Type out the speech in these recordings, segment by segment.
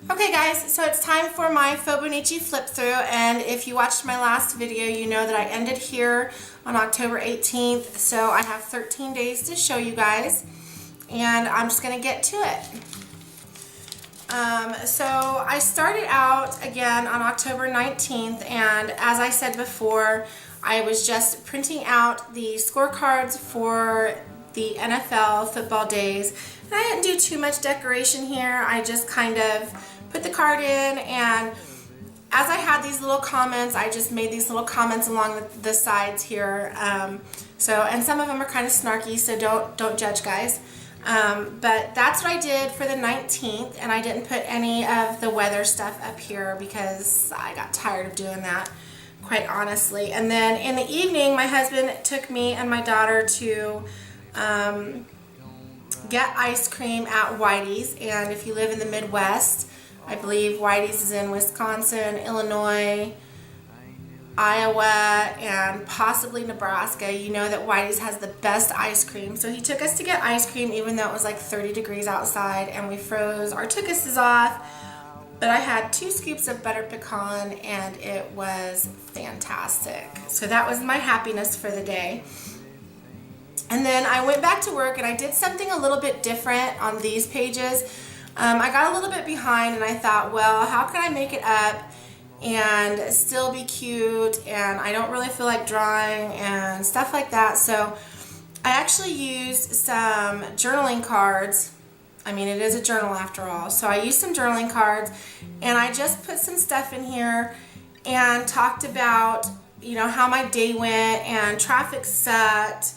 Okay guys, so it's time for my FauxBonichi flip through, and if you watched my last video you know that I ended here on October 18th, so I have 13 days to show you guys and I'm just going to get to it. So I started out again on October 19th, and as I said before, I was just printing out the scorecards for the NFL football days, and I didn't do too much decoration here. I just kind of put the card in, and as I had these little comments, I just made these little comments along the sides here. And some of them are kind of snarky, so don't judge, guys. But that's what I did for the 19th, and I didn't put any of the weather stuff up here because I got tired of doing that, quite honestly. And then in the evening, my husband took me and my daughter to get ice cream at Whitey's, and if you live in the Midwest, I believe Whitey's is in Wisconsin, Illinois, Iowa, and possibly Nebraska. You know that Whitey's has the best ice cream. So he took us to get ice cream even though it was like 30 degrees outside, and we froze our tuchuses off. But I had 2 scoops of buttered pecan and it was fantastic. So that was my happiness for the day. And then I went back to work and I did something a little bit different on these pages. I got a little bit behind and I thought, well, how can I make it up and still be cute, and I don't really feel like drawing and stuff like that. So I actually used some journaling cards. I mean, it is a journal after all. So I used some journaling cards and I just put some stuff in here and talked about, you know, how my day went, and traffic sucked.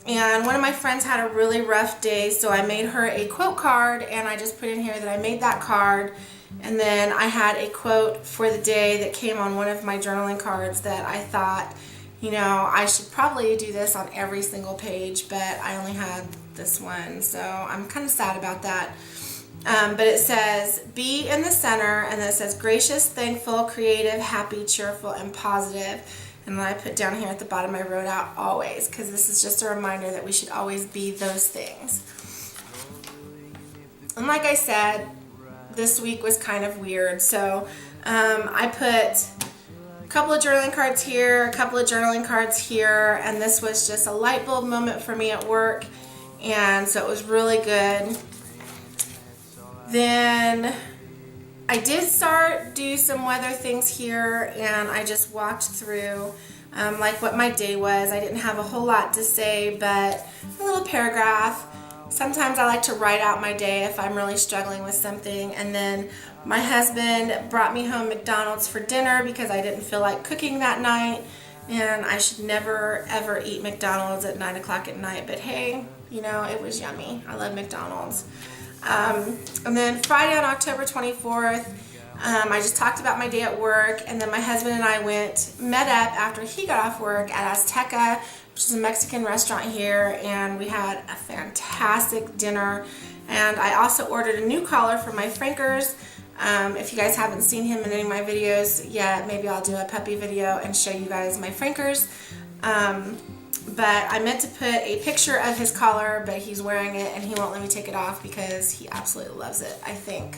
And one of my friends had a really rough day, so I made her a quote card, and I just put in here that I made that card. And then I had a quote for the day that came on one of my journaling cards that I thought, you know, I should probably do this on every single page, but I only had this one, so I'm kind of sad about that. But it says, be in the center, and then it says, gracious, thankful, creative, happy, cheerful, and positive. And then I put down here at the bottom, I wrote out always, because this is just a reminder that we should always be those things. And like I said, this week was kind of weird. So I put a couple of journaling cards here, a couple of journaling cards here, and this was just a light bulb moment for me at work. And so it was really good. Then I did do some weather things here, and I just walked through like what my day was. I didn't have a whole lot to say, but a little paragraph. Sometimes I like to write out my day if I'm really struggling with something. And then my husband brought me home McDonald's for dinner because I didn't feel like cooking that night, and I should never ever eat McDonald's at 9 o'clock at night, but hey, you know, it was yummy. I love McDonald's. And then Friday on October 24th, I just talked about my day at work, and then my husband and I met up after he got off work at Azteca, which is a Mexican restaurant here, and we had a fantastic dinner. And I also ordered a new collar for my Frankers. If you guys haven't seen him in any of my videos yet, maybe I'll do a puppy video and show you guys my Frankers. But I meant to put a picture of his collar, but he's wearing it and he won't let me take it off because he absolutely loves it, I think.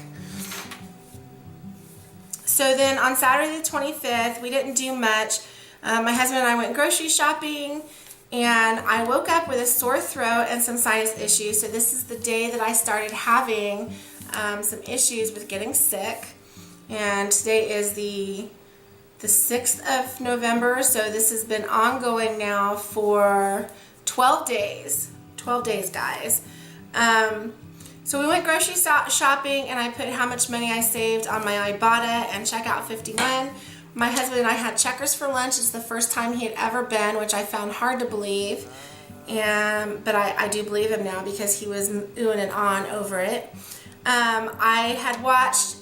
So then on Saturday the 25th, we didn't do much. My husband and I went grocery shopping, and I woke up with a sore throat and some sinus issues. So this is the day that I started having some issues with getting sick. And today is the 6th of November, so this has been ongoing now for 12 days. 12 days, guys. So we went grocery shopping, and I put how much money I saved on my Ibotta and checkout 51. My husband and I had Checkers for lunch. It's the first time he had ever been, which I found hard to believe. But I do believe him now because he was oohing and ahhing over it. I had watched...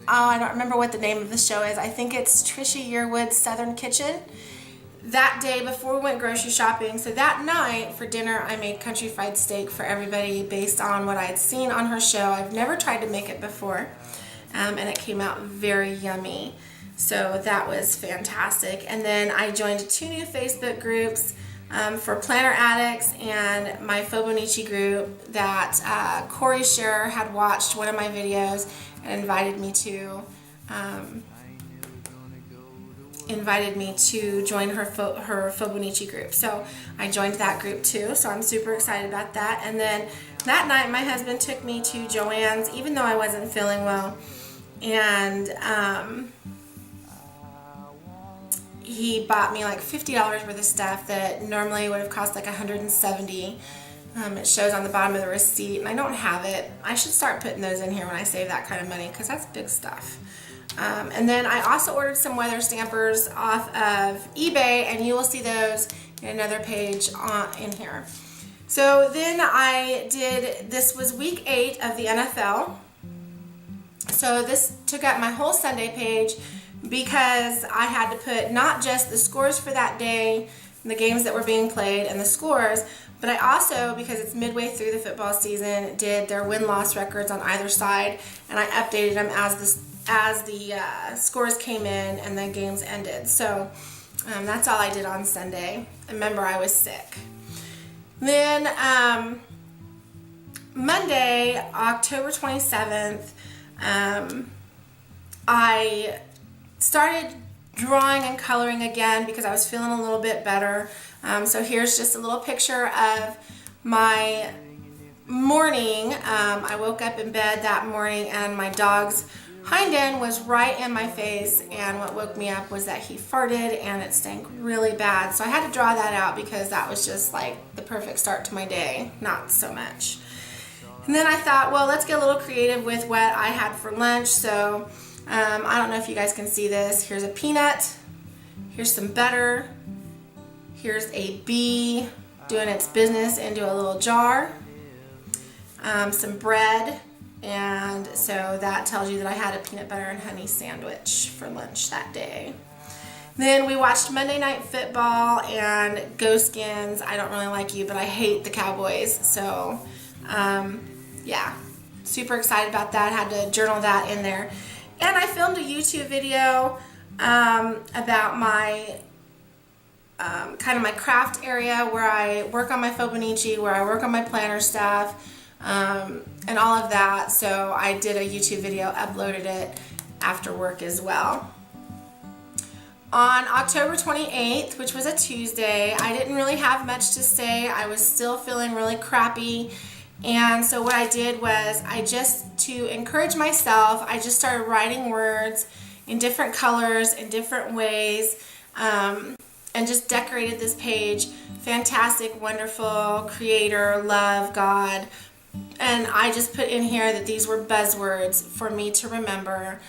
I don't remember what the name of the show is. I think it's Trisha Yearwood's Southern Kitchen. That day before we went grocery shopping, so that night for dinner I made country fried steak for everybody based on what I had seen on her show. I've never tried to make it before, and it came out very yummy. So that was fantastic. And then I joined 2 new Facebook groups. for planner addicts and my FauxBonichi group that Corey Scherer had watched one of my videos and invited me to join her FauxBonichi group. So I joined that group too, so I'm super excited about that. And then that night my husband took me to Joann's, even though I wasn't feeling well, and he bought me like $50 worth of stuff that normally would have cost like $170. It shows on the bottom of the receipt, and I don't have it. I should start putting those in here when I save that kind of money, because that's big stuff. And then I also ordered some weather stampers off of eBay, and you will see those in another page in here. So then this was week 8 of the NFL. So this took up my whole Sunday page, because I had to put not just the scores for that day, and the games that were being played and the scores, but I also, because it's midway through the football season, did their win-loss records on either side, and I updated them as the scores came in and the games ended. So that's all I did on Sunday. Remember, I was sick. Then Monday, October 27th, I started drawing and coloring again because I was feeling a little bit better. So here's just a little picture of my morning. I woke up in bed that morning and my dog's hind end was right in my face, and what woke me up was that he farted and it stank really bad. So I had to draw that out because that was just like the perfect start to my day, not so much. And then I thought, well, let's get a little creative with what I had for lunch. So I don't know if you guys can see this. Here's a peanut, here's some butter, here's a bee doing its business into a little jar, some bread, and so that tells you that I had a peanut butter and honey sandwich for lunch that day. Then we watched Monday Night Football and Go Skins. I don't really like you, but I hate the Cowboys, so yeah, super excited about that. Had to journal that in there. And I filmed a YouTube video about my kind of my craft area where I work on my FauxBonichi, where I work on my planner stuff, and all of that. So I did a YouTube video, uploaded it after work as well. On October 28th, which was a Tuesday, I didn't really have much to say. I was still feeling really crappy. And so what I did was, to encourage myself, I just started writing words in different colors, in different ways, and just decorated this page. Fantastic, wonderful, creator, love, God. And I just put in here that these were buzzwords for me to remember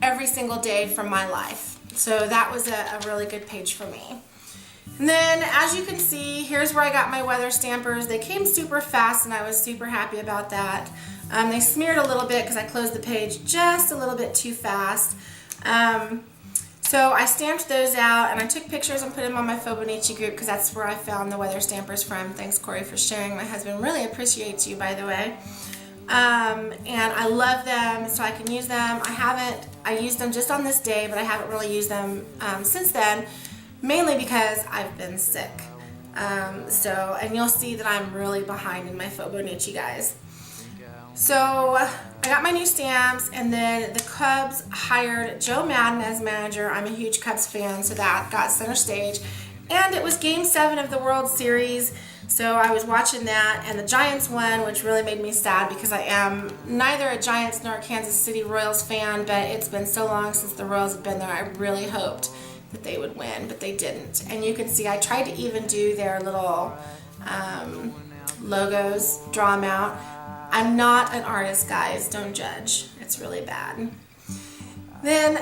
every single day from my life. So that was a really good page for me. And then, as you can see, here's where I got my weather stampers. They came super fast, and I was super happy about that. They smeared a little bit because I closed the page just a little bit too fast. So I stamped those out, and I took pictures and put them on my FauxBonichi group because that's where I found the weather stampers from. Thanks, Corey, for sharing. My husband really appreciates you, by the way. And I love them, so I can use them. I used them just on this day, but I haven't really used them since then, mainly because I've been sick. And you'll see that I'm really behind in my FauxBonichi, guys. So I got my new stamps, and then the Cubs hired Joe Madden as manager. I'm a huge Cubs fan, so that got center stage. And it was Game 7 of the World Series, so I was watching that, and the Giants won, which really made me sad because I am neither a Giants nor a Kansas City Royals fan, but it's been so long since the Royals have been there. I really hoped that they would win, but they didn't. And you can see I tried to even do their little logos, draw them out. I'm not an artist, guys. Don't judge. It's really bad. Then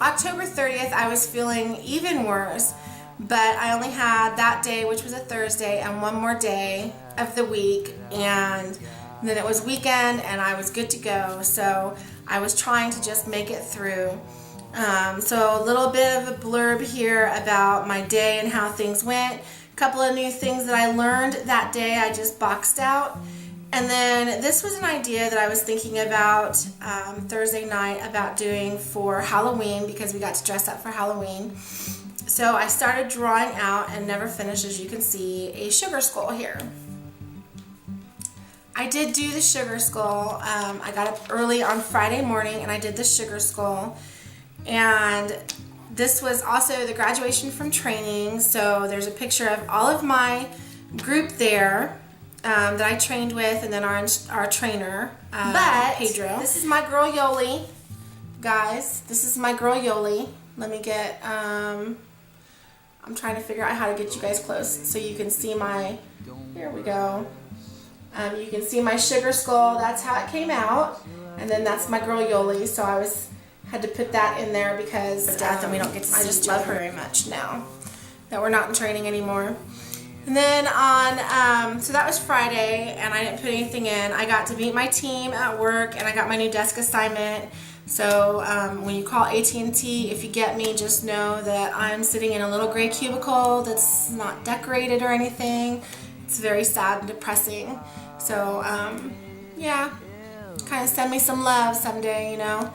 October 30th, I was feeling even worse, but I only had that day, which was a Thursday, and one more day of the week, and then it was weekend, and I was good to go. So I was trying to just make it through. So a little bit of a blurb here about my day and how things went. A couple of new things that I learned that day I just boxed out. And then this was an idea that I was thinking about Thursday night about doing for Halloween, because we got to dress up for Halloween. So I started drawing out and never finished, as you can see, a sugar skull here. I did do the sugar skull. I got up early on Friday morning and I did the sugar skull. And this was also the graduation from training. So there's a picture of all of my group there that I trained with, and then our trainer, Pedro. This is my girl Yoli, guys. This is my girl Yoli. Let me get, I'm trying to figure out how to get you guys close so you can see my, here we go. You can see my sugar skull. That's how it came out. And then that's my girl Yoli. So I had to put that in there because of death, and we don't get to see. I just love her very much now that we're not in training anymore. And then on, so that was Friday, and I didn't put anything in. I got to meet my team at work, and I got my new desk assignment. So when you call AT&T, if you get me, just know that I'm sitting in a little gray cubicle that's not decorated or anything. It's very sad and depressing. So yeah, kind of send me some love someday, you know.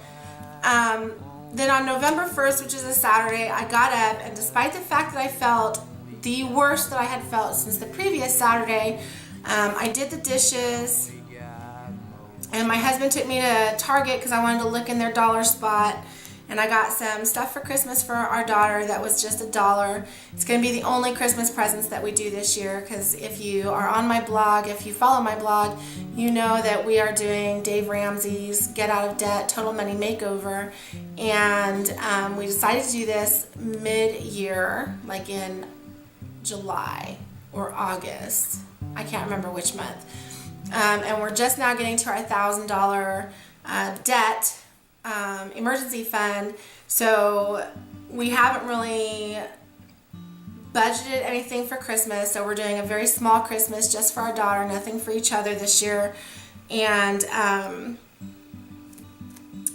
Then on November 1st, which is a Saturday, I got up, and despite the fact that I felt the worst that I had felt since the previous Saturday, I did the dishes, and my husband took me to Target because I wanted to look in their dollar spot, and I got some stuff for Christmas for our daughter that was just $1. It's going to be the only Christmas presents that we do this year, because if you are on my blog, if you follow my blog, you know that we are doing Dave Ramsey's Get Out of Debt Total Money Makeover, and we decided to do this mid-year, like in July or August. I can't remember which month. And we're just now getting to our $1,000 debt emergency fund. So we haven't really budgeted anything for Christmas. So we're doing a very small Christmas just for our daughter, nothing for each other this year. And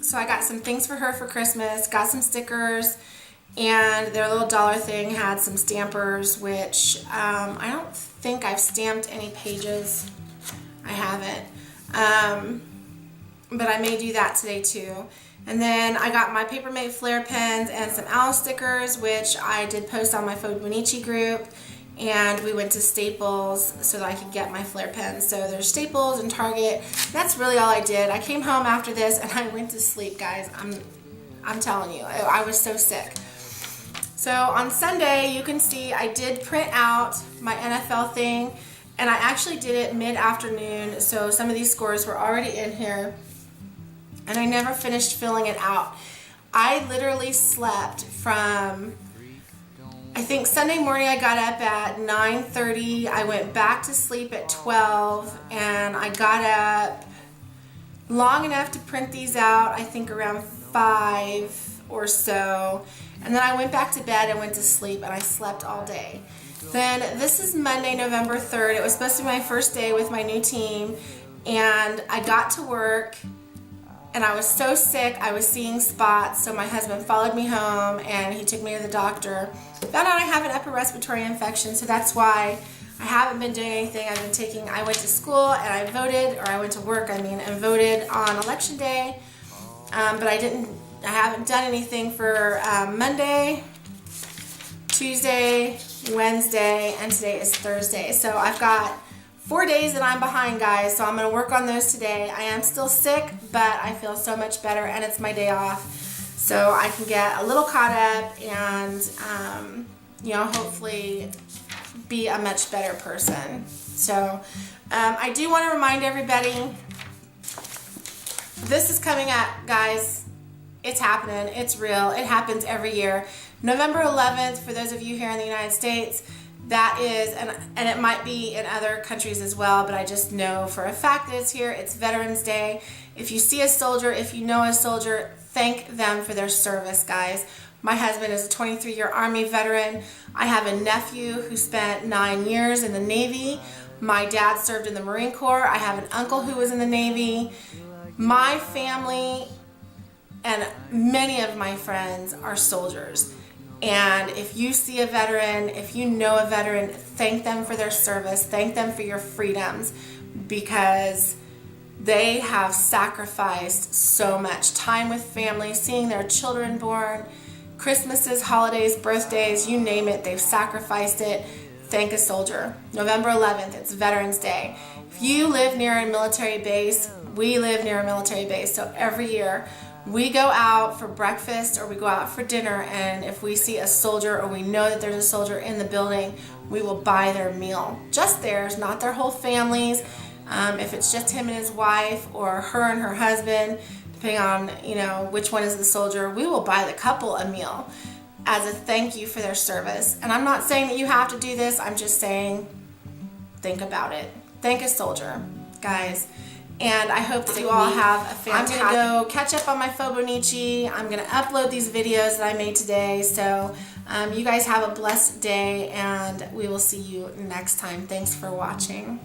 so I got some things for her for Christmas, got some stickers, and their little dollar thing had some stampers, which I don't think I've stamped any pages. I haven't. But I may do that today too. And then I got my Paper Mate Flare pens and some owl stickers, which I did post on my FauxBonichi group. And we went to Staples so that I could get my flare pens. So there's Staples and Target. That's really all I did. I came home after this and I went to sleep, guys. I'm telling you, I was so sick. So on Sunday, you can see I did print out my NFL thing, and I actually did it mid-afternoon, so some of these scores were already in here, and I never finished filling it out. I literally slept from, I think Sunday morning I got up at 9:30, I went back to sleep at 12, and I got up long enough to print these out, I think around 5 or so. And then I went back to bed and went to sleep, and I slept all day. Then this is Monday, November 3rd. It was supposed to be my first day with my new team, and I got to work, and I was so sick. I was seeing spots, so my husband followed me home, and he took me to the doctor. Found out I have an upper respiratory infection, so that's why I haven't been doing anything. I went to school, and I voted, or I went to work, and voted on Election Day, but I haven't done anything for Monday, Tuesday, Wednesday, and today is Thursday. So I've got 4 days that I'm behind, guys, so I'm going to work on those today. I am still sick, but I feel so much better, and it's my day off. So I can get a little caught up and, hopefully be a much better person. So I do want to remind everybody, this is coming up, guys. It's happening. It's real. It happens every year. November 11th, for those of you here in the United States, that is, and it might be in other countries as well, but I just know for a fact that it's here. It's Veterans Day. If you see a soldier, if you know a soldier, thank them for their service, guys. My husband is a 23-year Army veteran. I have a nephew who spent 9 years in the Navy. My dad served in the Marine Corps. I have an uncle who was in the Navy. My family and many of my friends are soldiers. And if you see a veteran, if you know a veteran, thank them for their service. Thank them for your freedoms, because they have sacrificed so much time with family, seeing their children born, Christmases, holidays, birthdays, you name it, they've sacrificed it. Thank a soldier. November 11th, it's Veterans Day. If you live near a military base, we live near a military base, so every year we go out for breakfast or we go out for dinner, and if we see a soldier or we know that there's a soldier in the building, we will buy their meal. Just theirs, not their whole families. If it's just him and his wife or her and her husband, depending on, you know, which one is the soldier, we will buy the couple a meal as a thank you for their service. And I'm not saying that you have to do this, I'm just saying think about it. Thank a soldier, guys. And I hope that you all have a fantastic... I'm going to go catch up on my FauxBonichi. I'm going to upload these videos that I made today. So you guys have a blessed day, and we will see you next time. Thanks for watching.